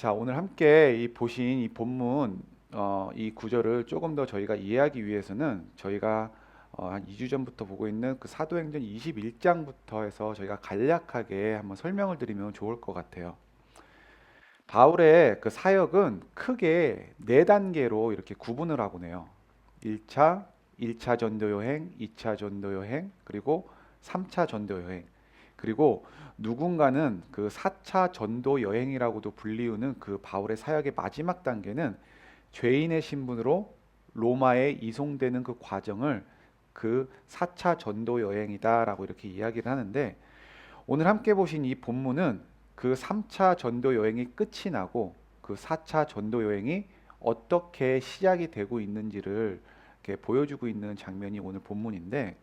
자, 오늘 함께 보신 이 본문 이 구절을 조금 더 저희가 이해하기 위해서는 저희가 한 2주 전부터 보고 있는 그 사도행전 21장부터 해서 저희가 간략하게 한번 설명을 드리면 좋을 것 같아요. 바울의 그 사역은 크게 네 단계로 이렇게 구분을 하고 내요. 1차, 1차 전도 여행, 2차 전도 여행, 그리고 3차 전도 여행. 그리고 누군가는 그 4차 전도 여행이라고도 불리우는 그 바울의 사역의 마지막 단계는 죄인의 신분으로 로마에 이송되는 그 과정을 그 4차 전도 여행이다라고 이렇게 이야기를 하는데, 오늘 함께 보신 이 본문은 그 3차 전도 여행이 끝이 나고 그 4차 전도 여행이 어떻게 시작이 되고 있는지를 이렇게 보여주고 있는 장면이 오늘 본문인데,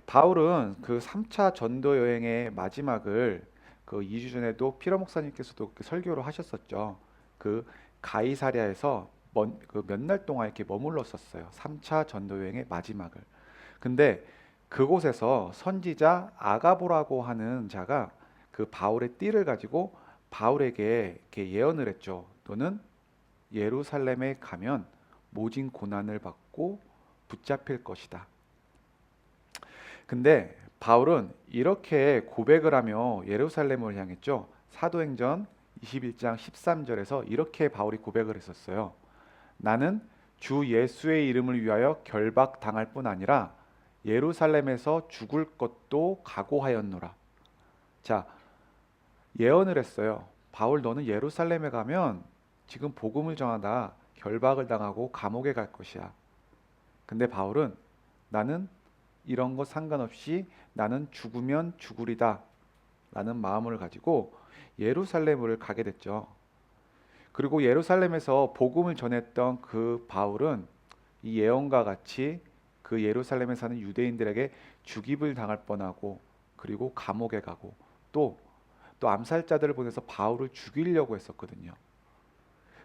바울은 그 3차 전도 여행의 마지막을 그 2주 전에도 피러 목사님께서도 설교를 하셨었죠. 그 가이사랴에서 그 몇 날 동안 이렇게 머물렀었어요. 3차 전도 여행의 마지막을. 근데 그곳에서 선지자 아가보라고 하는 자가 그 바울의 띠를 가지고 바울에게 이렇게 예언을 했죠. 너는 예루살렘에 가면 모진 고난을 받고 붙잡힐 것이다. 근데 바울은 이렇게 고백을 하며 예루살렘을 향했죠. 사도행전 21장 13절에서 이렇게 바울이 고백을 했었어요. 나는 주 예수의 이름을 위하여 결박당할 뿐 아니라 예루살렘에서 죽을 것도 각오하였노라. 자, 예언을 했어요. 바울, 너는 예루살렘에 가면 지금 복음을 전하다 결박을 당하고 감옥에 갈 것이야. 근데 바울은 나는 이런 것 상관없이 나는 죽으면 죽으리다 라는 마음을 가지고 예루살렘을 가게 됐죠. 그리고 예루살렘에서 복음을 전했던 그 바울은 이 예언과 같이 그 예루살렘에 사는 유대인들에게 죽임을 당할 뻔하고, 그리고 감옥에 가고, 또 암살자들을 보내서 바울을 죽이려고 했었거든요.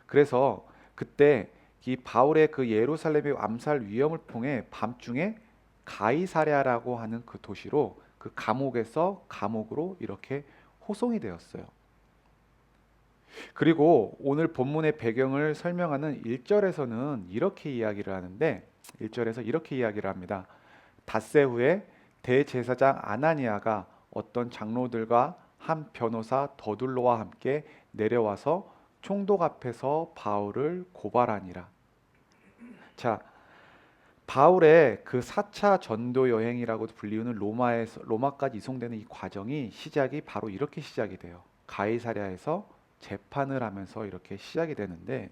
그래서 그때 이 바울의 그 예루살렘의 암살 위험을 통해 밤중에 가이사랴라고 하는 그 도시로, 그 감옥에서 감옥으로 이렇게 호송이 되었어요. 그리고 오늘 본문의 배경을 설명하는 1절에서는 이렇게 이야기를 하는데, 1절에서 이렇게 이야기를 합니다. 닷새 후에 대제사장 아나니아가 어떤 장로들과 한 변호사 더둘로와 함께 내려와서 총독 앞에서 바울을 고발하니라. 자, 바울의 그 4차 전도 여행이라고도 불리우는 로마까지 이송되는 이 과정이 시작이 바로 이렇게 시작이 돼요. 가이사랴에서 재판을 하면서 이렇게 시작이 되는데,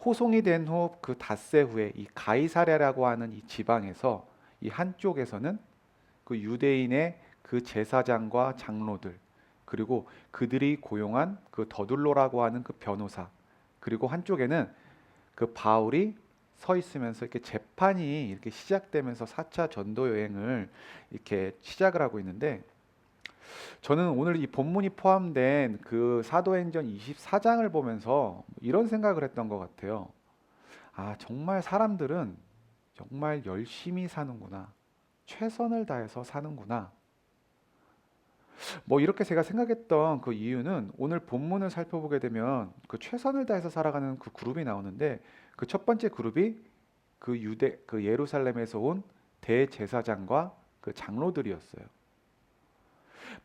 호송이 된 후 그 닷새 후에 이 가이사랴라고 하는 이 지방에서 이 한쪽에서는 그 유대인의 그 제사장과 장로들, 그리고 그들이 고용한 그 더둘로라고 하는 그 변호사, 그리고 한쪽에는 그 바울이 서 있으면서 이렇게 재판이 이렇게 시작되면서 4차 전도 여행을 이렇게 시작을 하고 있는데, 저는 오늘 이 본문이 포함된 그 사도행전 24장을 보면서 이런 생각을 했던 것 같아요. 아, 정말 사람들은 정말 열심히 사는구나. 최선을 다해서 사는구나. 뭐 이렇게 제가 생각했던 그 이유는, 오늘 본문을 살펴보게 되면 그 최선을 다해서 살아가는 그 그룹이 나오는데, 그 첫 번째 그룹이 그 예루살렘에서 온 대제사장과 그 장로들이었어요.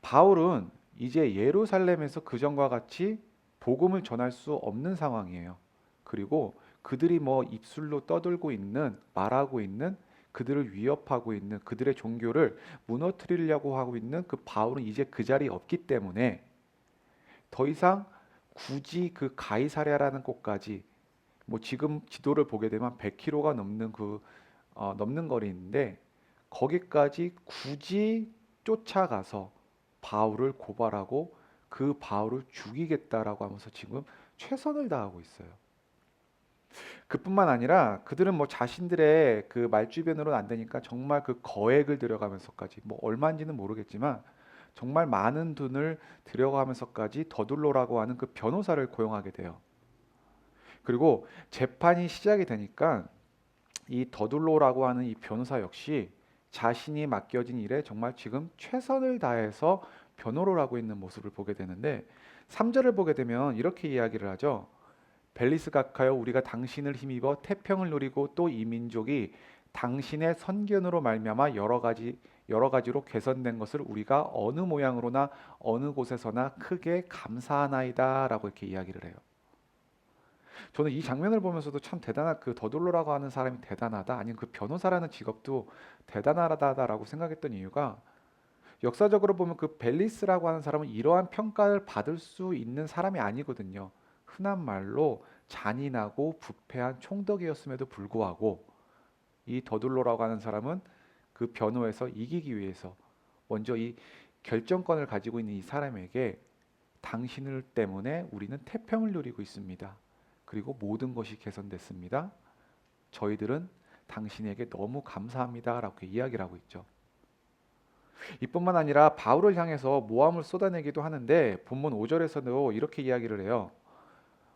바울은 이제 예루살렘에서 그전과 같이 복음을 전할 수 없는 상황이에요. 그리고 그들이 뭐 입술로 떠들고 있는, 말하고 있는, 그들을 위협하고 있는, 그들의 종교를 무너뜨리려고 하고 있는 그 바울은 이제 그 자리에 없기 때문에 더 이상 굳이 그 가이사랴라는 곳까지, 뭐 지금 지도를 보게 되면 100km가 넘는 넘는 거리인데, 거기까지 굳이 쫓아가서 바울을 고발하고 그 바울을 죽이겠다라고 하면서 지금 최선을 다하고 있어요. 그뿐만 아니라 그들은 뭐 자신들의 그 말주변으로는 안 되니까 정말 그 거액을 들여가면서까지, 뭐 얼마인지는 모르겠지만 정말 많은 돈을 들여가면서까지 더둘로라고 하는 그 변호사를 고용하게 돼요. 그리고 재판이 시작이 되니까 이 더둘로라고 하는 이 변호사 역시 자신이 맡겨진 일에 정말 지금 최선을 다해서 변호를 하고 있는 모습을 보게 되는데, 3절을 보게 되면 이렇게 이야기를 하죠. 벨리스 각하여 우리가 당신을 힘입어 태평을 누리고 또 이 민족이 당신의 선견으로 말미암아 여러 가지로 개선된 것을 우리가 어느 모양으로나 어느 곳에서나 크게 감사하나이다라고 이렇게 이야기를 해요. 저는 이 장면을 보면서도 참 대단한 그 더둘로라고 하는 사람이 대단하다. 아니면 그 변호사라는 직업도 대단하다라고 생각했던 이유가 역사적으로 보면 그 벨리스라고 하는 사람은 이러한 평가를 받을 수 있는 사람이 아니거든요. 흔한 말로 잔인하고 부패한 총덕이었음에도 불구하고 이 더둘로라고 하는 사람은 그 변호에서 이기기 위해서 먼저 이 결정권을 가지고 있는 이 사람에게 당신을 때문에 우리는 태평을 누리고 있습니다. 그리고 모든 것이 개선됐습니다. 저희들은 당신에게 너무 감사합니다라고 이야기를 하고 있죠. 이뿐만 아니라 바울을 향해서 모함을 쏟아내기도 하는데 본문 5절에서도 이렇게 이야기를 해요.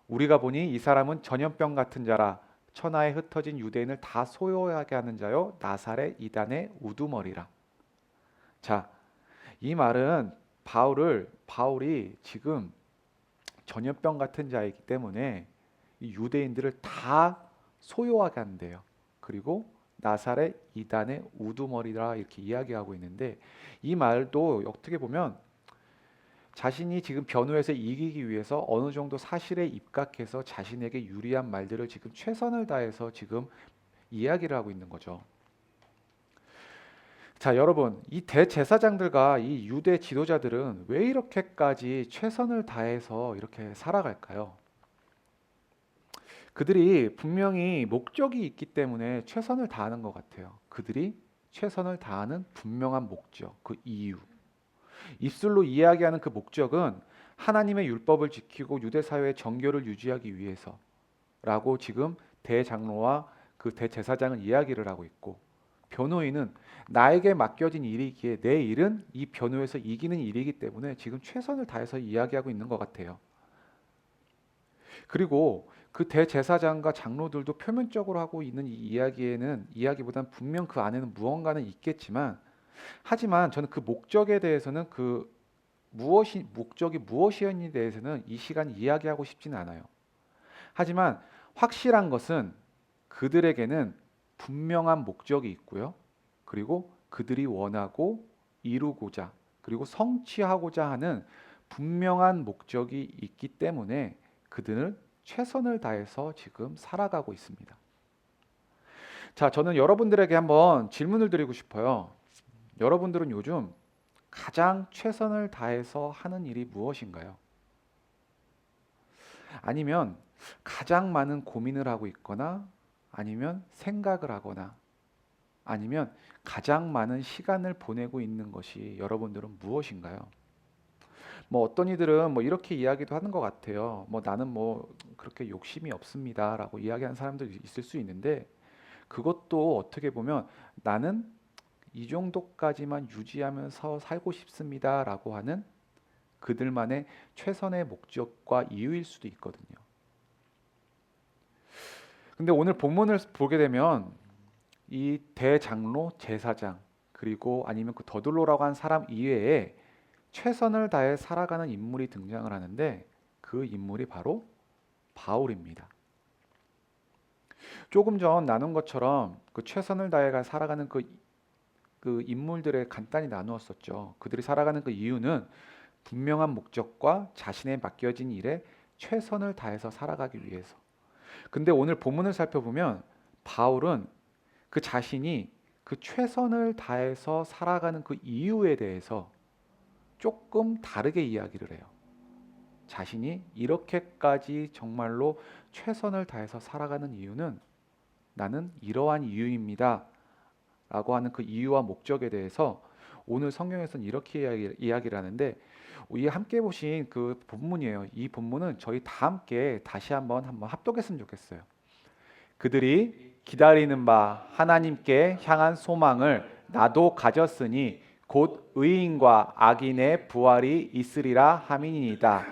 우리가 보니 이 사람은 전염병 같은 자라 천하에 흩어진 유대인을 다 소요하게 하는 자요 나사렛 이단의 우두머리라. 자, 이 말은 바울이 지금 전염병 같은 자이기 때문에 이 유대인들을 다 소요하게 한대요. 그리고 나사렛 이단의 우두머리라 이렇게 이야기하고 있는데 이 말도 어떻게 보면 자신이 지금 변호에서 이기기 위해서 어느 정도 사실에 입각해서 자신에게 유리한 말들을 지금 최선을 다해서 지금 이야기를 하고 있는 거죠. 자, 여러분, 이 대제사장들과 이 유대 지도자들은 왜 이렇게까지 최선을 다해서 이렇게 살아갈까요? 그들이 분명히 목적이 있기 때문에 최선을 다하는 것 같아요. 그들이 최선을 다하는 분명한 목적, 그 이유. 입술로 이야기하는 그 목적은 하나님의 율법을 지키고 유대 사회의 정교를 유지하기 위해서라고 지금 대장로와 그 대제사장은 이야기를 하고 있고, 변호인은 나에게 맡겨진 일이기에 내 일은 이 변호에서 이기는 일이기 때문에 지금 최선을 다해서 이야기하고 있는 것 같아요. 그리고 그 대제사장과 장로들도 표면적으로 하고 있는 이 이야기보다는 분명 그 안에는 무언가는 있겠지만, 하지만 저는 그 목적에 대해서는 목적이 무엇이었는지에 대해서는 이 시간 이야기하고 싶지는 않아요. 하지만 확실한 것은 그들에게는 분명한 목적이 있고요. 그리고 그들이 원하고 이루고자 그리고 성취하고자 하는 분명한 목적이 있기 때문에 그들은 최선을 다해서 지금 살아가고 있습니다. 자, 저는 여러분들에게 한번 질문을 드리고 싶어요. 여러분들은 요즘 가장 최선을 다해서 하는 일이 무엇인가요? 아니면 가장 많은 고민을 하고 있거나 아니면 생각을 하거나 아니면 가장 많은 시간을 보내고 있는 것이 여러분들은 무엇인가요? 뭐 어떤 이들은 뭐 이렇게 이야기도 하는 것 같아요. 뭐 나는 뭐 그렇게 욕심이 없습니다라고 이야기하는 사람도 있을 수 있는데 그것도 어떻게 보면 나는 이 정도까지만 유지하면서 살고 싶습니다라고 하는 그들만의 최선의 목적과 이유일 수도 있거든요. 근데 오늘 본문을 보게 되면 이 대장로, 제사장 그리고 아니면 그 더둘로라고 한 사람 이외에 최선을 다해 살아가는 인물이 등장을 하는데 그 인물이 바로 바울입니다. 조금 전 나눈 것처럼 그 최선을 다해 살아가는 그 인물들을 간단히 나누었었죠. 그들이 살아가는 그 이유는 분명한 목적과 자신의 맡겨진 일에 최선을 다해서 살아가기 위해서. 근데 오늘 본문을 살펴보면 바울은 그 자신이 그 최선을 다해서 살아가는 그 이유에 대해서 조금 다르게 이야기를 해요. 자신이 이렇게까지 정말로 최선을 다해서 살아가는 이유는 나는 이러한 이유입니다. 라고 하는 그 이유와 목적에 대해서 오늘 성경에서는 이렇게 이야기를 하는데 이 함께 보신 그 본문이에요. 이 본문은 저희 다 함께 다시 한번 합독했으면 좋겠어요. 그들이 기다리는 바 하나님께 향한 소망을 나도 가졌으니 곧 의인과 악인의 부활이 있으리라 함이니이다.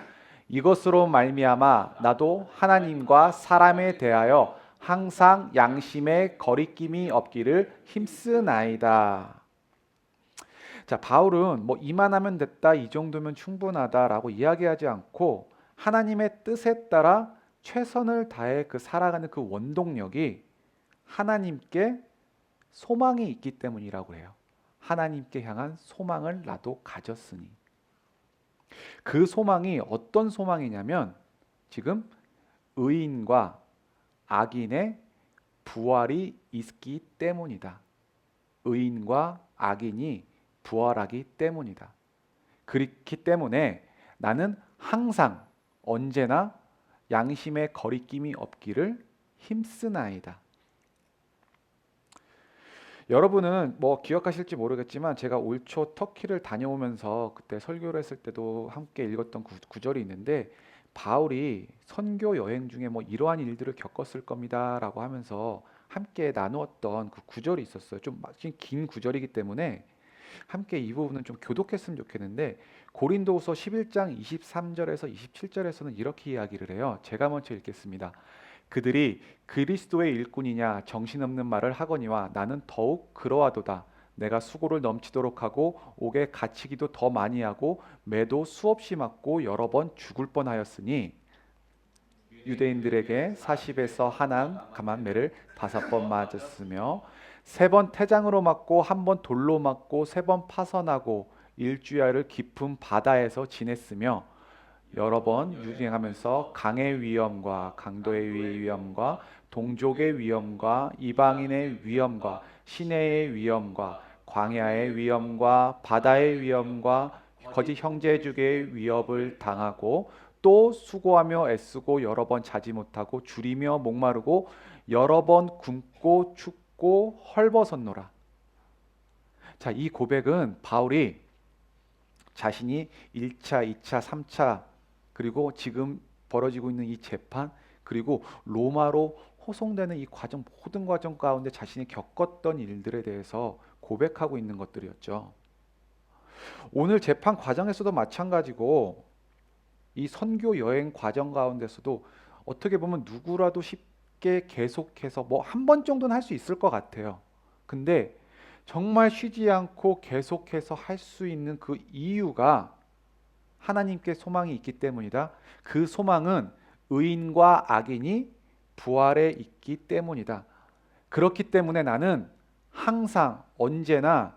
이것으로 말미암아 나도 하나님과 사람에 대하여 항상 양심에 거리낌이 없기를 힘쓰나이다. 자, 바울은 뭐 이만하면 됐다, 이 정도면 충분하다라고 이야기하지 않고 하나님의 뜻에 따라 최선을 다해 그 살아가는 그 원동력이 하나님께 소망이 있기 때문이라고 해요. 하나님께 향한 소망을 나도 가졌으니. 그 소망이 어떤 소망이냐면 지금 의인과 악인의 부활이 있기 때문이다. 의인과 악인이 부활하기 때문이다. 그렇기 때문에 나는 항상 언제나 양심의 거리낌이 없기를 힘쓰나이다. 여러분은 뭐 기억하실지 모르겠지만 제가 올 초 터키를 다녀오면서 그때 설교를 했을 때도 함께 읽었던 구절이 있는데 바울이 선교 여행 중에 뭐 이러한 일들을 겪었을 겁니다라고 하면서 함께 나누었던 그 구절이 있었어요. 좀 긴 구절이기 때문에 함께 이 부분은 좀 교독했으면 좋겠는데 고린도후서 11장 23절에서 27절에서는 이렇게 이야기를 해요. 제가 먼저 읽겠습니다. 그들이 그리스도의 일꾼이냐 정신없는 말을 하거니와 나는 더욱 그러하도다. 내가 수고를 넘치도록 하고 옥에 갇히기도 더 많이 하고 매도 수없이 맞고 여러 번 죽을 뻔하였으니 유대인들에게 40에서 하나 감한 매를 5번 맞았으며 3번 태장으로 맞고 1번 돌로 맞고 3번 파선하고 일주야를 깊은 바다에서 지냈으며 여러 번 유행하면서 강의 위험과 강도의 위험과 동족의 위험과 이방인의 위험과 시내의 위험과 광야의 위험과 바다의 위험과 거짓 형제족의 위협을 당하고 또 수고하며 애쓰고 여러 번 자지 못하고 줄이며 목마르고 여러 번 굶고 춥고 헐벗었노라. 자, 이 고백은 바울이 자신이 1차, 2차, 3차 그리고 지금 벌어지고 있는 이 재판 그리고 로마로 호송되는 이 과정 모든 과정 가운데 자신이 겪었던 일들에 대해서 고백하고 있는 것들이었죠. 오늘 재판 과정에서도 마찬가지고 이 선교 여행 과정 가운데서도 어떻게 보면 누구라도 쉽게 계속해서 뭐 한 번 정도는 할 수 있을 것 같아요. 근데 정말 쉬지 않고 계속해서 할 수 있는 그 이유가 하나님께 소망이 있기 때문이다. 그 소망은 의인과 악인이 부활에 있기 때문이다. 그렇기 때문에 나는 항상 언제나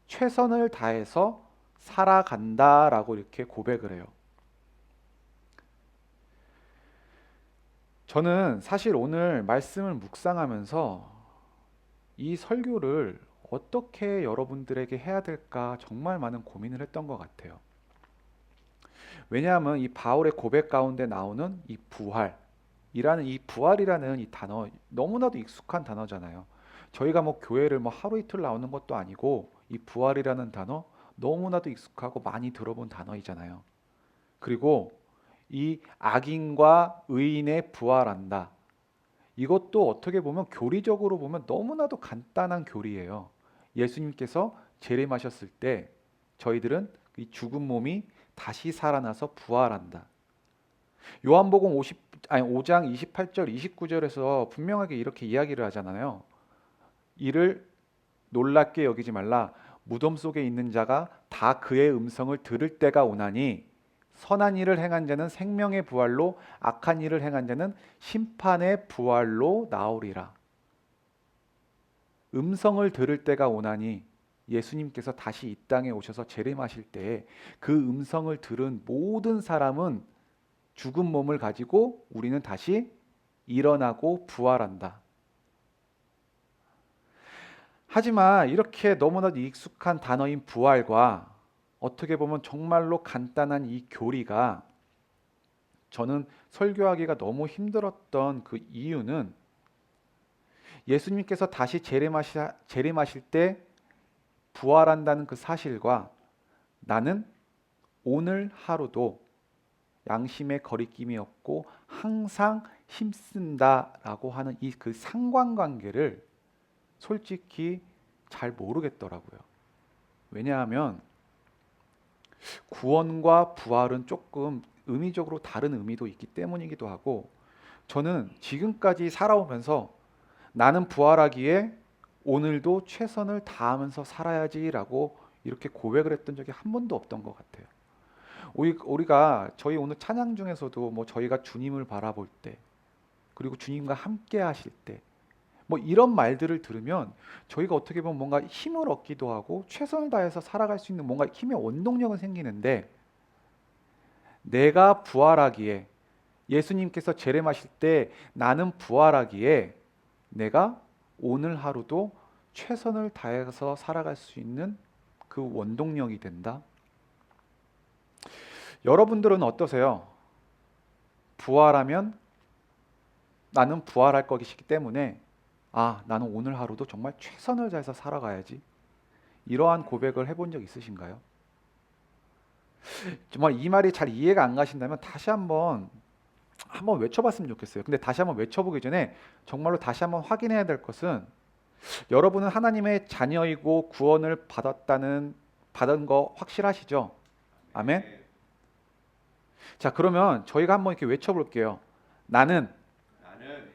최선을 다해서 살아간다라고 이렇게 고백을 해요. 저는 사실 오늘 말씀을 묵상하면서 이 설교를 어떻게 여러분들에게 해야 될까 정말 많은 고민을 했던 것 같아요. 왜냐하면 이 바울의 고백 가운데 나오는 이 부활이라는 이 부활이라는 이 단어 너무나도 익숙한 단어잖아요. 저희가 뭐 교회를 뭐 하루 이틀 나오는 것도 아니고 이 부활이라는 단어 너무나도 익숙하고 많이 들어본 단어이잖아요. 그리고 이 악인과 의인의 부활한다. 이것도 어떻게 보면 교리적으로 보면 너무나도 간단한 교리예요. 예수님께서 재림하셨을 때 저희들은 이 죽은 몸이 다시 살아나서 부활한다. 요한복음 5장 28절 29절에서 분명하게 이렇게 이야기를 하잖아요. 이를 놀랍게 여기지 말라. 무덤 속에 있는 자가 다 그의 음성을 들을 때가 오나니 선한 일을 행한 자는 생명의 부활로 악한 일을 행한 자는 심판의 부활로 나오리라. 음성을 들을 때가 오나니 예수님께서 다시 이 땅에 오셔서 재림하실 때에 그 음성을 들은 모든 사람은 죽은 몸을 가지고 우리는 다시 일어나고 부활한다. 하지만 이렇게 너무나도 익숙한 단어인 부활과 어떻게 보면 정말로 간단한 이 교리가 저는 설교하기가 너무 힘들었던 그 이유는 예수님께서 다시 재림하실 때 부활한다는 그 사실과 나는 오늘 하루도 양심의 거리낌이 없고 항상 힘쓴다라고 하는 이 그 상관관계를 솔직히 잘 모르겠더라고요. 왜냐하면 구원과 부활은 조금 의미적으로 다른 의미도 있기 때문이기도 하고 저는 지금까지 살아오면서 나는 부활하기에 오늘도 최선을 다하면서 살아야지라고 이렇게 고백을 했던 적이 한 번도 없던 것 같아요. 우리가 저희 오늘 찬양 중에서도 뭐 저희가 주님을 바라볼 때, 그리고 주님과 함께 하실 때, 뭐 이런 말들을 들으면 저희가 어떻게 보면 뭔가 힘을 얻기도 하고 최선을 다해서 살아갈 수 있는 뭔가 힘의 원동력은 생기는데, 내가 부활하기에, 예수님께서 재림하실 때 나는 부활하기에 내가 오늘 하루도 최선을 다해서 살아갈 수 있는 그 원동력이 된다. 여러분들은 어떠세요? 부활하면 나는 부활할 것이기 때문에 나는 오늘 하루도 정말 최선을 다해서 살아가야지. 이러한 고백을 해본 적 있으신가요? 정말 이 말이 잘 이해가 안 가신다면 다시 한번 외쳐봤으면 좋겠어요. 근데 다시 한번 외쳐보기 전에 정말로 다시 한번 확인해야 될 것은, 여러분은 하나님의 자녀이고 구원을 받은 거 확실하시죠? 아멘. 자, 그러면 저희가 한번 이렇게 외쳐볼게요. 나는 나는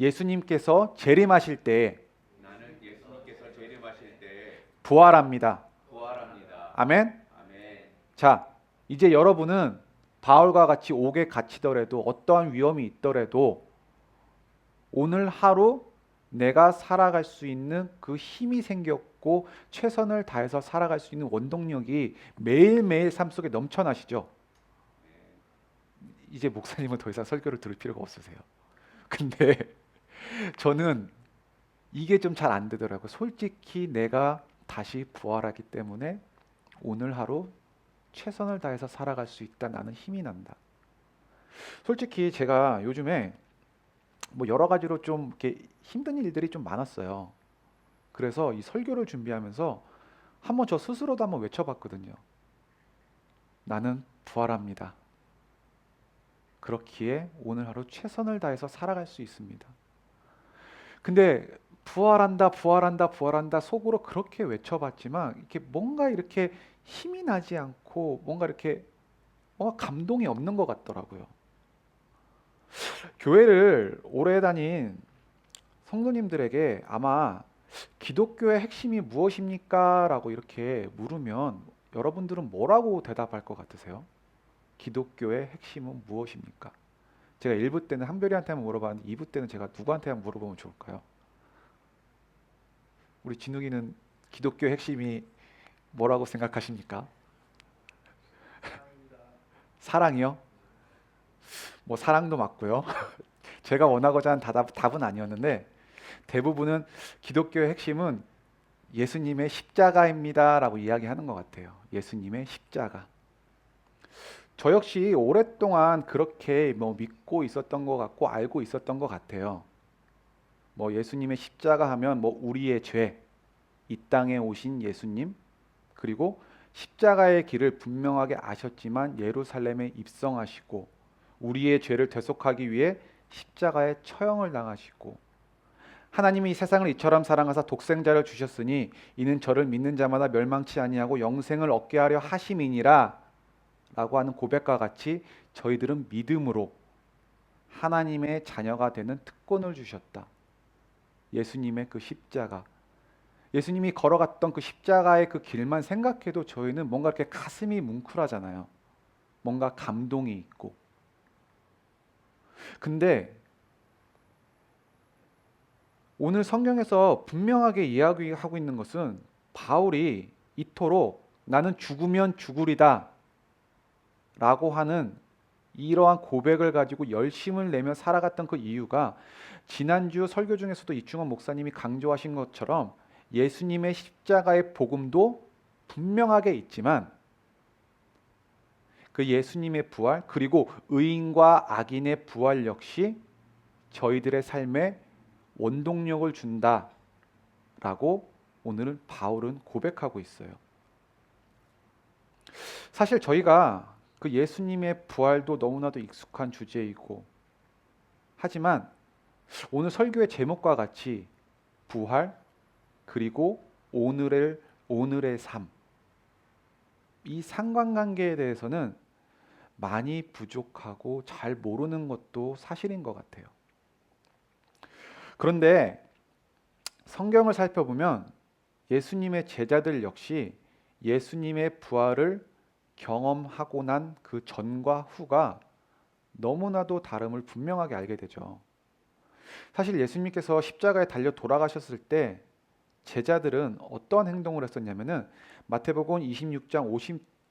예수님께서 재림하실 때에 나는 예수님께서 재림하실 때 부활합니다. 부활합니다. 아멘. 아멘. 자, 이제 여러분은 바울과 같이 옥에 갇히더라도, 어떠한 위험이 있더라도 오늘 하루 내가 살아갈 수 있는 그 힘이 생겼고 최선을 다해서 살아갈 수 있는 원동력이 매일매일 삶 속에 넘쳐나시죠? 이제 목사님은 더 이상 설교를 들을 필요가 없으세요. 근데 저는 이게 좀 잘 안 되더라고요. 솔직히 내가 다시 부활하기 때문에 오늘 하루 최선을 다해서 살아갈 수 있다, 나는 힘이 난다. 솔직히 제가 요즘에 뭐 여러 가지로 좀 이렇게 힘든 일들이 좀 많았어요. 그래서 이 설교를 준비하면서 한번 저 스스로도 한번 외쳐봤거든요. 나는 부활합니다. 그렇기에 오늘 하루 최선을 다해서 살아갈 수 있습니다. 근데 부활한다, 부활한다, 부활한다 속으로 그렇게 외쳐봤지만 이렇게 뭔가 이렇게 힘이 나지 않고 뭔가 감동이 없는 것 같더라고요. 교회를 오래 다닌 성도님들에게 아마 기독교의 핵심이 무엇입니까? 라고 이렇게 물으면 여러분들은 뭐라고 대답할 것 같으세요? 기독교의 핵심은 무엇입니까? 제가 1부 때는 한별이한테만 물어봤는데 2부 때는 제가 누구한테 한번 물어보면 좋을까요? 우리 진욱이는 기독교의 핵심이 뭐라고 생각하십니까? 사랑이요? 뭐 사랑도 맞고요. 제가 원하고자 한 답은 아니었는데, 대부분은 기독교의 핵심은 예수님의 십자가입니다 라고 이야기하는 것 같아요. 예수님의 십자가. 저 역시 오랫동안 그렇게 뭐 믿고 있었던 것 같고 알고 있었던 것 같아요. 뭐 예수님의 십자가 하면 뭐 우리의 죄, 이 땅에 오신 예수님, 그리고 십자가의 길을 분명하게 아셨지만 예루살렘에 입성하시고 우리의 죄를 대속하기 위해 십자가에 처형을 당하시고, 하나님이 세상을 이처럼 사랑하사 독생자를 주셨으니 이는 저를 믿는 자마다 멸망치 아니하고 영생을 얻게 하려 하심이니라 라고 하는 고백과 같이 저희들은 믿음으로 하나님의 자녀가 되는 특권을 주셨다. 예수님의 그 십자가, 예수님이 걸어갔던 그 십자가의 그 길만 생각해도 저희는 뭔가 이렇게 가슴이 뭉클하잖아요. 뭔가 감동이 있고. 근데 오늘 성경에서 분명하게 이야기하고 있는 것은, 바울이 이토록 나는 죽으면 죽으리다 라고 하는 이러한 고백을 가지고 열심을 내며 살아갔던 그 이유가, 지난주 설교 중에서도 이충원 목사님이 강조하신 것처럼 예수님의 십자가의 복음도 분명하게 있지만 그 예수님의 부활, 그리고 의인과 악인의 부활 역시 저희들의 삶에 원동력을 준다라고 오늘은 바울은 고백하고 있어요. 사실 저희가 그 예수님의 부활도 너무나도 익숙한 주제이고, 하지만 오늘 설교의 제목과 같이 부활, 그리고 오늘의 삶, 이 상관관계에 대해서는 많이 부족하고 잘 모르는 것도 사실인 것 같아요. 그런데 성경을 살펴보면 예수님의 제자들 역시 예수님의 부활을 경험하고 난 그 전과 후가 너무나도 다름을 분명하게 알게 되죠. 사실 예수님께서 십자가에 달려 돌아가셨을 때 제자들은 어떤 행동을 했었냐면은 마태복음 26장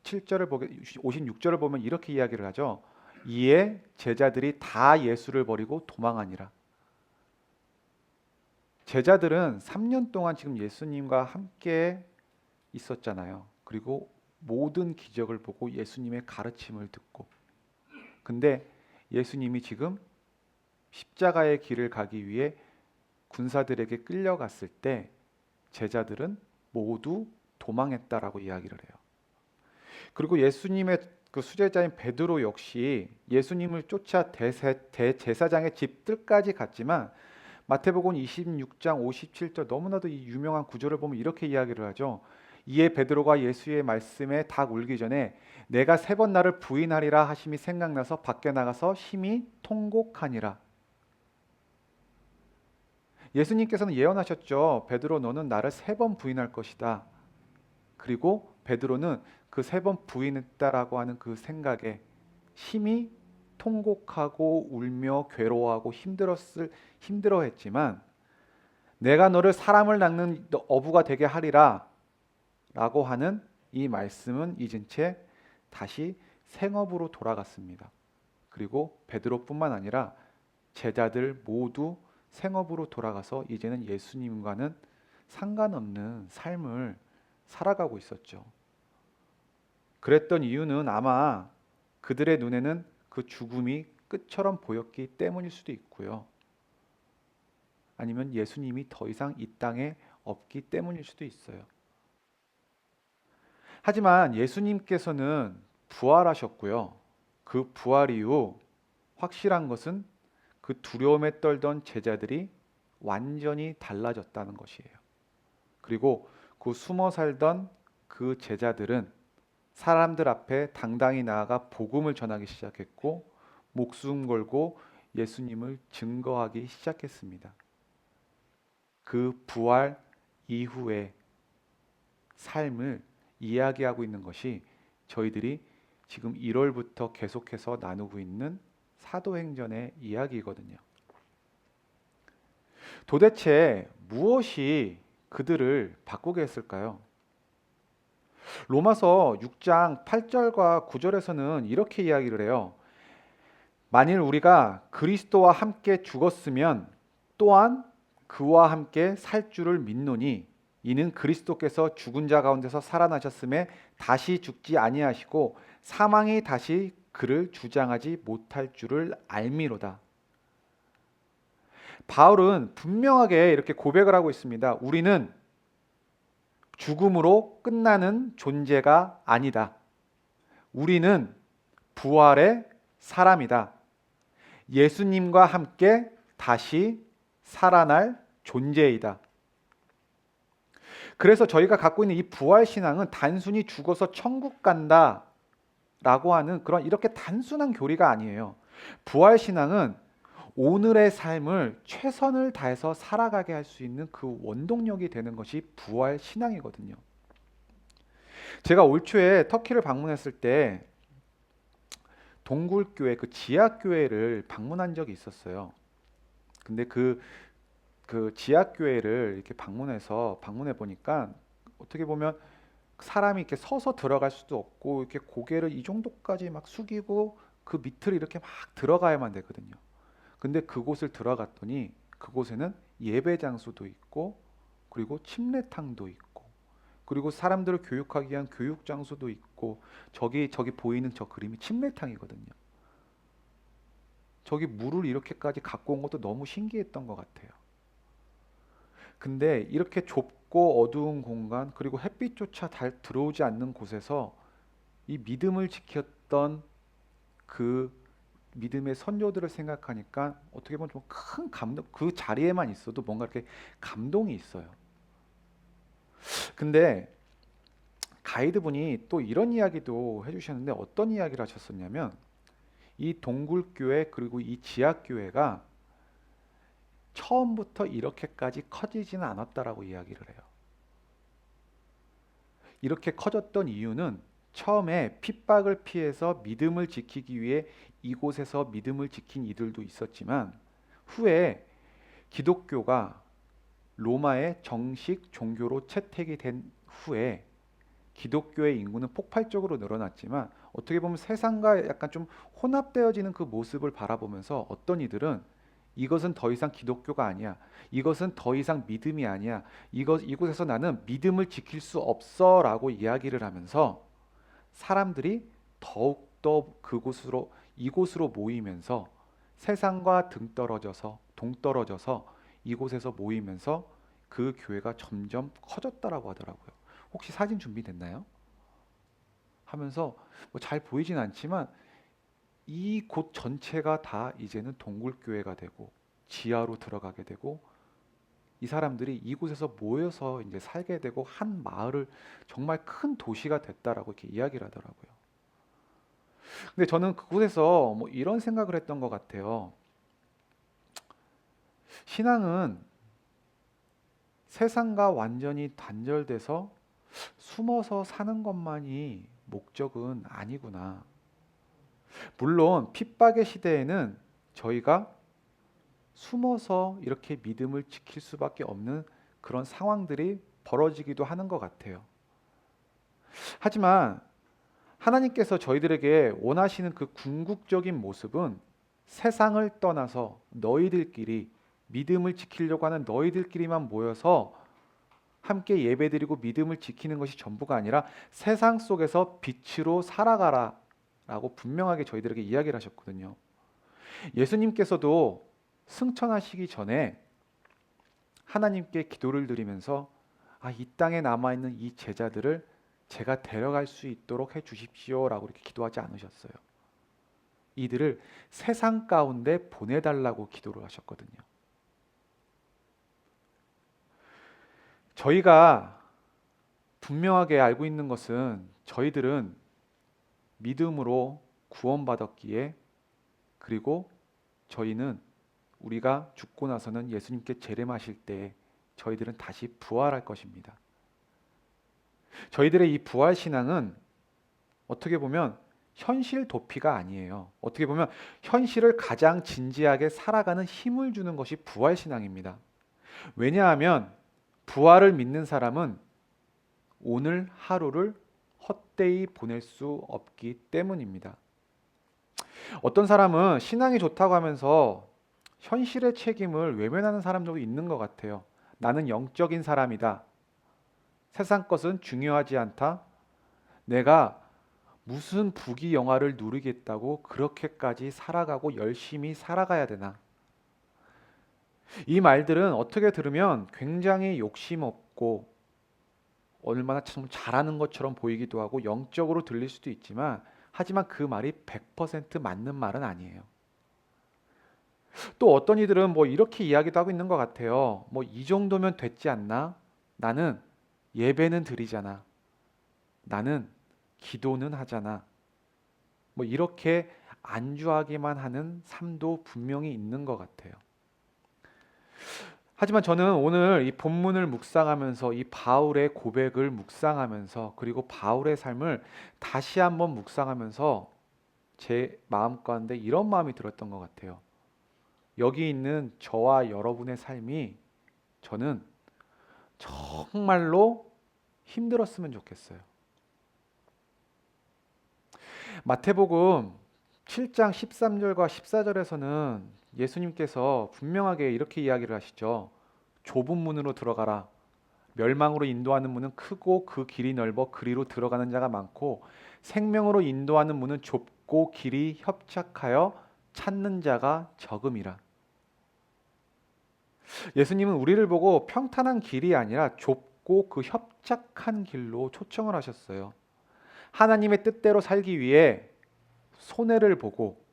56절을 보면 이렇게 이야기를 하죠. 이에 제자들이 다 예수를 버리고 도망하니라. 제자들은 3년 동안 지금 예수님과 함께 있었잖아요. 그리고 모든 기적을 보고 예수님의 가르침을 듣고. 근데 예수님이 지금 십자가의 길을 가기 위해 군사들에게 끌려갔을 때 제자들은 모두 도망했다라고 이야기를 해요. 그리고 예수님의 그 수제자인 베드로 역시 예수님을 쫓아 대제사장의 집 뜰까지 갔지만 마태복음 26장 57절 너무나도 이 유명한 구절을 보면 이렇게 이야기를 하죠. 이에 베드로가 예수의 말씀에 닭 울기 전에 내가 3번 나를 부인하리라 하심이 생각나서 밖에 나가서 심히 통곡하니라. 예수님께서는 예언하셨죠. 베드로 너는 나를 3번 부인할 것이다. 그리고 베드로는 그 3번 부인했다라고 하는 그 생각에 심히 통곡하고 울며 괴로워하고 힘들어했지만 내가 너를 사람을 낚는 어부가 되게 하리라 라고 하는 이 말씀은 잊은 채 다시 생업으로 돌아갔습니다. 그리고 베드로뿐만 아니라 제자들 모두 생업으로 돌아가서 이제는 예수님과는 상관없는 삶을 살아가고 있었죠. 그랬던 이유는 아마 그들의 눈에는 그 죽음이 끝처럼 보였기 때문일 수도 있고요. 아니면 예수님이 더 이상 이 땅에 없기 때문일 수도 있어요. 하지만 예수님께서는 부활하셨고요. 그 부활 이후 확실한 것은 그 두려움에 떨던 제자들이 완전히 달라졌다는 것이에요. 그리고 그 숨어 살던 그 제자들은 사람들 앞에 당당히 나아가 복음을 전하기 시작했고 목숨 걸고 예수님을 증거하기 시작했습니다. 그 부활 이후의 삶을 이야기하고 있는 것이 저희들이 지금 1월부터 계속해서 나누고 있는 사도행전의 이야기거든요. 도대체 무엇이 그들을 바꾸게 했을까요? 로마서 6장 8절과 9절에서는 이렇게 이야기를 해요. 만일 우리가 그리스도와 함께 죽었으면 또한 그와 함께 살 줄을 믿노니 이는 그리스도께서 죽은 자 가운데서 살아나셨음에 다시 죽지 아니하시고 사망이 다시 그를 주장하지 못할 줄을 알미로다. 바울은 분명하게 이렇게 고백을 하고 있습니다. 우리는 죽음으로 끝나는 존재가 아니다. 우리는 부활의 사람이다. 예수님과 함께 다시 살아날 존재이다. 그래서 저희가 갖고 있는 이 부활 신앙은 단순히 죽어서 천국 간다 라고 하는 그런 이렇게 단순한 교리가 아니에요. 부활 신앙은 오늘의 삶을 최선을 다해서 살아가게 할 수 있는 그 원동력이 되는 것이 부활 신앙이거든요. 제가 올 초에 터키를 방문했을 때 동굴교회 그 지하교회를 방문한 적이 있었어요. 근데 그 지하교회를 이렇게 방문해 보니까 어떻게 보면 사람이 이렇게 서서 들어갈 수도 없고 이렇게 고개를 이 정도까지 막 숙이고 그 밑을 이렇게 막 들어가야만 되거든요. 근데 그곳을 들어갔더니 그곳에는 예배 장소도 있고 그리고 침례탕도 있고 그리고 사람들을 교육하기 위한 교육 장소도 있고 저기 보이는 저 그림이 침례탕이거든요. 저기 물을 이렇게까지 갖고 온 것도 너무 신기했던 것 같아요. 근데 이렇게 좁고 어두운 공간 그리고 햇빛조차 잘 들어오지 않는 곳에서 이 믿음을 지켰던 그 믿음의 선조들을 생각하니까 어떻게 보면 좀 큰 감동, 그 자리에만 있어도 뭔가 이렇게 감동이 있어요. 근데 가이드분이 또 이런 이야기도 해주셨는데 어떤 이야기를 하셨었냐면 이 동굴교회 그리고 이 지하교회가 처음부터 이렇게까지 커지지는 않았다라고 이야기를 해요. 이렇게 커졌던 이유는 처음에 핍박을 피해서 믿음을 지키기 위해 이곳에서 믿음을 지킨 이들도 있었지만 후에 기독교가 로마의 정식 종교로 채택이 된 후에 기독교의 인구는 폭발적으로 늘어났지만 어떻게 보면 세상과 약간 좀 혼합되어지는 그 모습을 바라보면서 어떤 이들은 이것은 더 이상 기독교가 아니야. 이것은 더 이상 믿음이 아니야. 이곳에서 나는 믿음을 지킬 수 없어라고 이야기를 하면서 사람들이 더욱더 이곳으로 모이면서 세상과 동떨어져서 이곳에서 모이면서 그 교회가 점점 커졌다라고 하더라고요. 혹시 사진 준비됐나요? 하면서 뭐잘 보이진 않지만 이 곳 전체가 다 이제는 동굴교회가 되고 지하로 들어가게 되고 이 사람들이 이곳에서 모여서 이제 살게 되고 한 마을을 정말 큰 도시가 됐다라고 이렇게 이야기를 하더라고요. 근데 저는 그곳에서 뭐 이런 생각을 했던 것 같아요. 신앙은 세상과 완전히 단절돼서 숨어서 사는 것만이 목적은 아니구나. 물론 핍박의 시대에는 저희가 숨어서 이렇게 믿음을 지킬 수밖에 없는 그런 상황들이 벌어지기도 하는 것 같아요. 하지만 하나님께서 저희들에게 원하시는 그 궁극적인 모습은 세상을 떠나서 너희들끼리 믿음을 지키려고 하는 너희들끼리만 모여서 함께 예배드리고 믿음을 지키는 것이 전부가 아니라 세상 속에서 빛으로 살아가라 라고 분명하게 저희들에게 이야기를 하셨거든요. 예수님께서도 승천하시기 전에 하나님께 기도를 드리면서 이 땅에 남아있는 이 제자들을 제가 데려갈 수 있도록 해 주십시오 라고 이렇게 기도하지 않으셨어요. 이들을 세상 가운데 보내달라고 기도를 하셨거든요. 저희가 분명하게 알고 있는 것은 저희들은 믿음으로 구원받았기에 그리고 저희는 우리가 죽고 나서는 예수님께 재림하실 때 저희들은 다시 부활할 것입니다. 저희들의 이 부활 신앙은 어떻게 보면 현실 도피가 아니에요. 어떻게 보면 현실을 가장 진지하게 살아가는 힘을 주는 것이 부활 신앙입니다. 왜냐하면 부활을 믿는 사람은 오늘 하루를 헛되이 보낼 수 없기 때문입니다. 어떤 사람은 신앙이 좋다고 하면서 현실의 책임을 외면하는 사람들도 있는 것 같아요. 나는 영적인 사람이다. 세상 것은 중요하지 않다. 내가 무슨 부귀영화를 누리겠다고 그렇게까지 살아가고 열심히 살아가야 되나? 이 말들은 어떻게 들으면 굉장히 욕심 없고 얼마나 참 잘하는 것처럼 보이기도 하고 영적으로 들릴 수도 있지만 하지만 그 말이 100% 맞는 말은 아니에요. 또 어떤 이들은 뭐 이렇게 이야기도 하고 있는 것 같아요. 뭐 이 정도면 됐지 않나? 나는 예배는 드리잖아. 나는 기도는 하잖아. 뭐 이렇게 안주하기만 하는 삶도 분명히 있는 것 같아요. 하지만 저는 오늘 이 본문을 묵상하면서 이 바울의 고백을 묵상하면서 그리고 바울의 삶을 다시 한번 묵상하면서 제 마음 가운데 이런 마음이 들었던 것 같아요. 여기 있는 저와 여러분의 삶이 저는 정말로 힘들었으면 좋겠어요. 마태복음 7장 13절과 14절에서는 예수님께서 분명하게 이렇게 이야기를 하시죠. 좁은 문으로 들어가라. 멸망으로 인도하는 문은 크고 그 길이 넓어 그리로 들어가는 자가 많고 생명으로 인도하는 문은 좁고 길이 협착하여 찾는 자가 적음이라. 예수님은 우리를 보고 평탄한 길이 아니라 좁고 그 협착한 길로 초청을 하셨어요. 하나님의 뜻대로 살기 위해 손해를 보고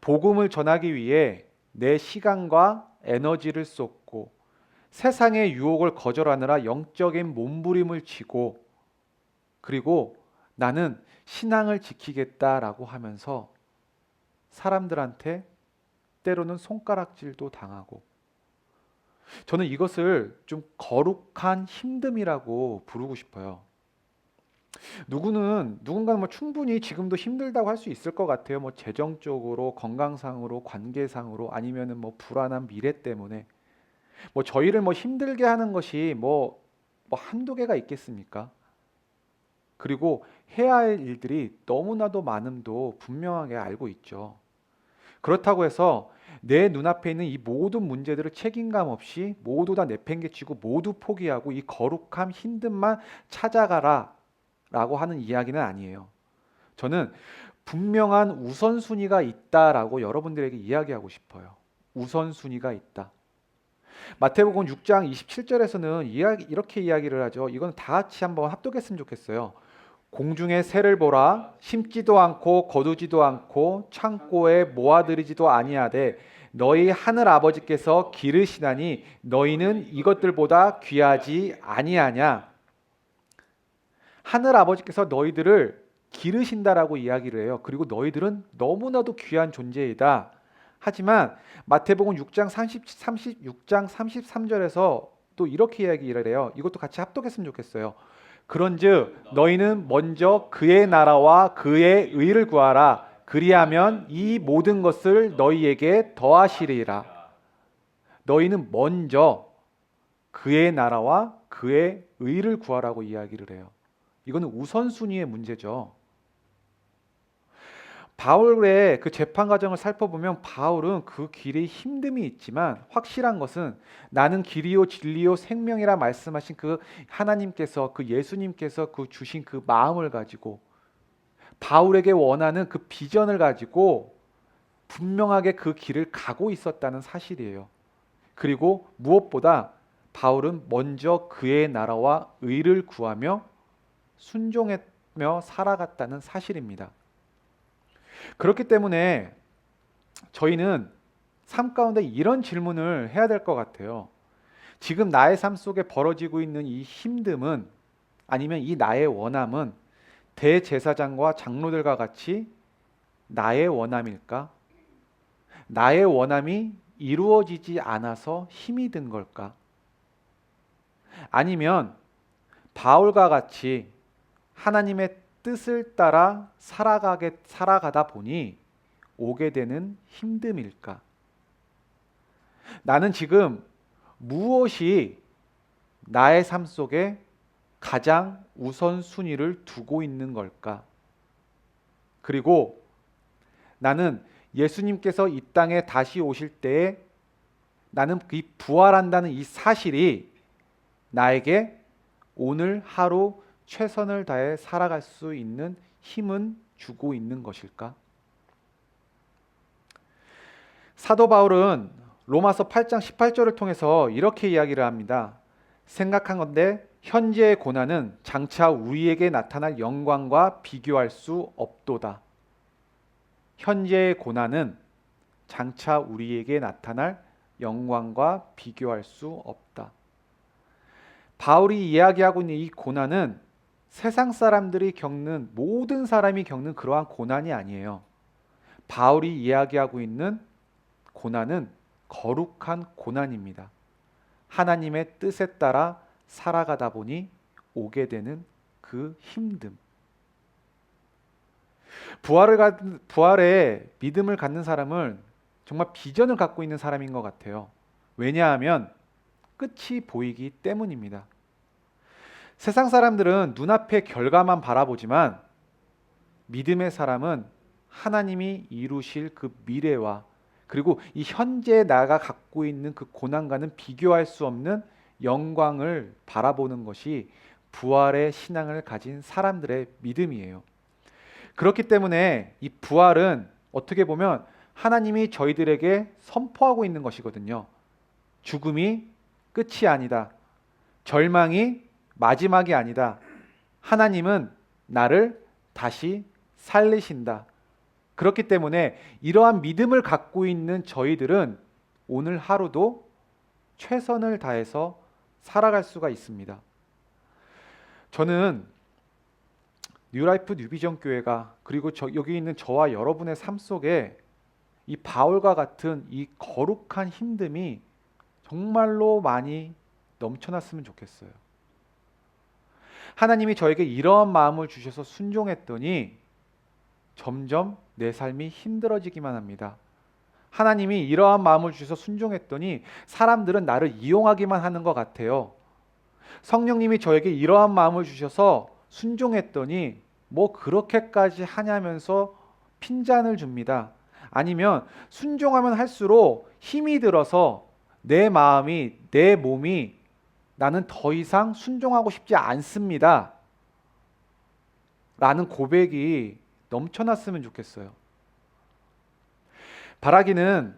복음을 전하기 위해 내 시간과 에너지를 쏟고 세상의 유혹을 거절하느라 영적인 몸부림을 치고 그리고 나는 신앙을 지키겠다라고 하면서 사람들한테 때로는 손가락질도 당하고 저는 이것을 좀 거룩한 힘듦이라고 부르고 싶어요. 누군가는 뭐 충분히 지금도 힘들다고 할 수 있을 것 같아요. 뭐 재정적으로, 건강상으로, 관계상으로, 아니면은 뭐 불안한 미래 때문에 뭐 저희를 뭐 힘들게 하는 것이 뭐 한두 개가 있겠습니까? 그리고 해야 할 일들이 너무나도 많음도 분명하게 알고 있죠. 그렇다고 해서 내 눈앞에 있는 이 모든 문제들을 책임감 없이 모두 다 내팽개치고 모두 포기하고 이 거룩함 힘듦만 찾아가라 라고 하는 이야기는 아니에요. 저는 분명한 우선순위가 있다라고 여러분들에게 이야기하고 싶어요. 우선순위가 있다. 마태복음 6장 27절에서는 이렇게 이야기를 하죠. 이건 다 같이 한번 합독했으면 좋겠어요. 공중의 새를 보라, 심지도 않고 거두지도 않고 창고에 모아들이지도 아니하되 너희 하늘 아버지께서 기르시나니 너희는 이것들보다 귀하지 아니하냐. 하늘 아버지께서 너희들을 기르신다라고 이야기를 해요. 그리고 너희들은 너무나도 귀한 존재이다. 하지만 마태복음 6장 36장 33절에서 또 이렇게 이야기를 해요. 이것도 같이 합독했으면 좋겠어요. 그런즉 너희는 먼저 그의 나라와 그의 의를 구하라. 그리하면 이 모든 것을 너희에게 더하시리라. 너희는 먼저 그의 나라와 그의 의를 구하라고 이야기를 해요. 이거는 우선순위의 문제죠. 바울의 그 재판 과정을 살펴보면 바울은 그 길에 힘듦이 있지만 확실한 것은 나는 길이요 진리요 생명이라 말씀하신 그 하나님께서 그 예수님께서 그 주신 그 마음을 가지고 바울에게 원하는 그 비전을 가지고 분명하게 그 길을 가고 있었다는 사실이에요. 그리고 무엇보다 바울은 먼저 그의 나라와 의를 구하며 순종하며 살아갔다는 사실입니다. 그렇기 때문에 저희는 삶 가운데 이런 질문을 해야 될 것 같아요. 지금 나의 삶 속에 벌어지고 있는 이 힘듦은 아니면 이 나의 원함은 대제사장과 장로들과 같이 나의 원함일까? 나의 원함이 이루어지지 않아서 힘이 든 걸까? 아니면 바울과 같이 하나님의 뜻을 따라 살아가다 보니 오게 되는 힘듦일까? 나는 지금 무엇이 나의 삶 속에 가장 우선순위를 두고 있는 걸까? 그리고 나는 예수님께서 이 땅에 다시 오실 때에 나는 이 부활한다는 이 사실이 나에게 오늘 하루 최선을 다해 살아갈 수 있는 힘은 주고 있는 것일까? 사도 바울은 로마서 8장 18절을 통해서 이렇게 이야기를 합니다. 생각한 건데 현재의 고난은 장차 우리에게 나타날 영광과 비교할 수 없도다. 현재의 고난은 장차 우리에게 나타날 영광과 비교할 수 없다. 바울이 이야기하고 있는 이 고난은 세상 사람들이 겪는 모든 사람이 겪는 그러한 고난이 아니에요. 바울이 이야기하고 있는 고난은 거룩한 고난입니다. 하나님의 뜻에 따라 살아가다 보니 오게 되는 그 힘듦. 부활의 믿음을 갖는 사람은 정말 비전을 갖고 있는 사람인 것 같아요. 왜냐하면 끝이 보이기 때문입니다. 세상 사람들은 눈앞의 결과만 바라보지만 믿음의 사람은 하나님이 이루실 그 미래와 그리고 이 현재 나가 갖고 있는 그 고난과는 비교할 수 없는 영광을 바라보는 것이 부활의 신앙을 가진 사람들의 믿음이에요. 그렇기 때문에 이 부활은 어떻게 보면 하나님이 저희들에게 선포하고 있는 것이거든요. 죽음이 끝이 아니다. 절망이 마지막이 아니다. 하나님은 나를 다시 살리신다. 그렇기 때문에 이러한 믿음을 갖고 있는 저희들은 오늘 하루도 최선을 다해서 살아갈 수가 있습니다. 저는 뉴라이프 뉴비전 교회가 그리고 여기 있는 저와 여러분의 삶 속에 이 바울과 같은 이 거룩한 힘듦이 정말로 많이 넘쳐났으면 좋겠어요. 하나님이 저에게 이러한 마음을 주셔서 순종했더니 점점 내 삶이 힘들어지기만 합니다. 하나님이 이러한 마음을 주셔서 순종했더니 사람들은 나를 이용하기만 하는 것 같아요. 성령님이 저에게 이러한 마음을 주셔서 순종했더니 뭐 그렇게까지 하냐면서 핀잔을 줍니다. 아니면 순종하면 할수록 힘이 들어서 내 마음이, 내 몸이 나는 더 이상 순종하고 싶지 않습니다. 라는 고백이 넘쳐났으면 좋겠어요. 바라기는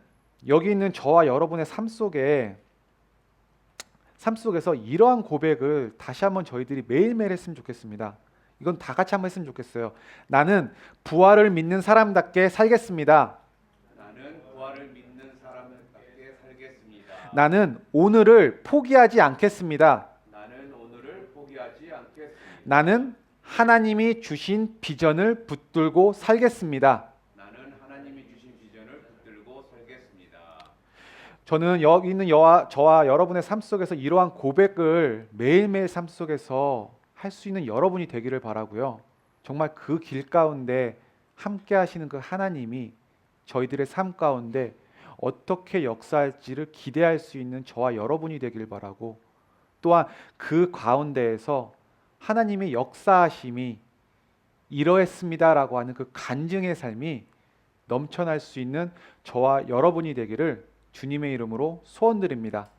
여기 있는 저와 여러분의 삶 속에서 이러한 고백을 다시 한번 저희들이 매일매일 했으면 좋겠습니다. 이건 다 같이 한번 했으면 좋겠어요. 나는 부활을 믿는 사람답게 살겠습니다. 나는 부활을 믿는 사람답게 살겠습니다. 나는 오늘을 포기하지 않겠습니다. 나는 오늘을 포기하지 않겠습니다. 나는 하나님이 주신 비전을 붙들고 살겠습니다. 나는 하나님이 주신 비전을 붙들고 살겠습니다. 저는 여기 있는 저와 여러분의 삶 속에서 이러한 고백을 매일매일 삶 속에서 할 수 있는 여러분이 되기를 바라고요. 정말 그 길 가운데 함께 하시는 그 하나님이 저희들의 삶 가운데 어떻게 역사할지를 기대할 수 있는 저와 여러분이 되길 바라고, 또한 그 가운데에서 하나님의 역사하심이 이러했습니다라고 하는 그 간증의 삶이 넘쳐날 수 있는 저와 여러분이 되기를 주님의 이름으로 소원드립니다.